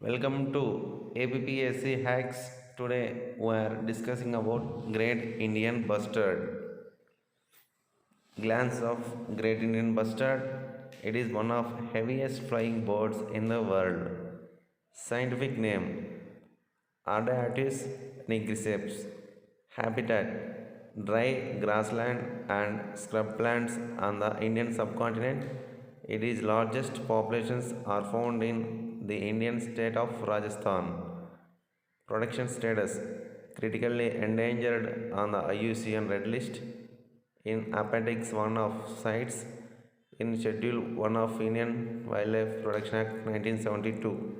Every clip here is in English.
Welcome to APPSC Hacks. Today we are discussing about Great Indian Bustard. Glance of Great Indian Bustard. It is one of heaviest flying birds in the world. Scientific name Ardeitis nigriceps. Habitat dry grassland and scrublands on the Indian subcontinent. Its largest populations are found in the Indian state of Rajasthan. Protection status critically endangered on the IUCN Red List in Appendix 1 of CITES in Schedule 1 of Indian Wildlife Protection Act 1972.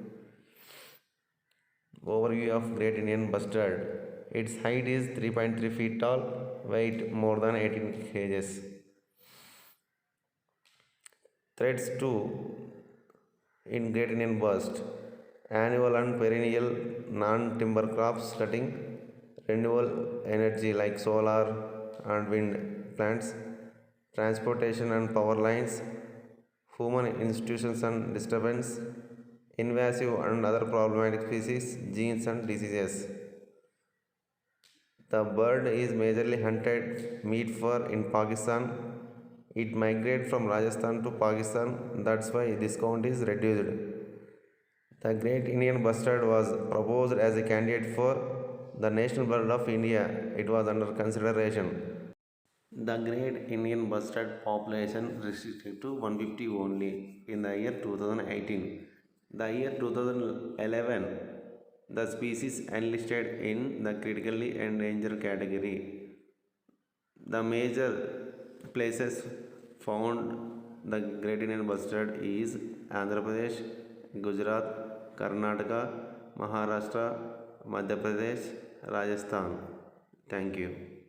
Overview of Great Indian Bustard. Its height is 3.3 feet tall, weight more than 18 kgs. Threats to in Great Indian Bust: annual and perennial non-timber crops cutting, renewable energy like solar and wind plants, transportation and power lines, human institutions and disturbance, invasive and other problematic species, genes and diseases. The bird is majorly hunted meat for in Pakistan. It migrates from Rajasthan to Pakistan. That's why this count is reduced. The Great Indian Bustard was proposed as a candidate for the national bird of India. It was under consideration. The Great Indian Bustard population restricted to 150 only in the year 2018. The year 2011, the species enlisted in the critically endangered category. The major places found the Great Indian Bustard is Andhra Pradesh, Gujarat, Karnataka, Maharashtra, Madhya Pradesh, Rajasthan. Thank you.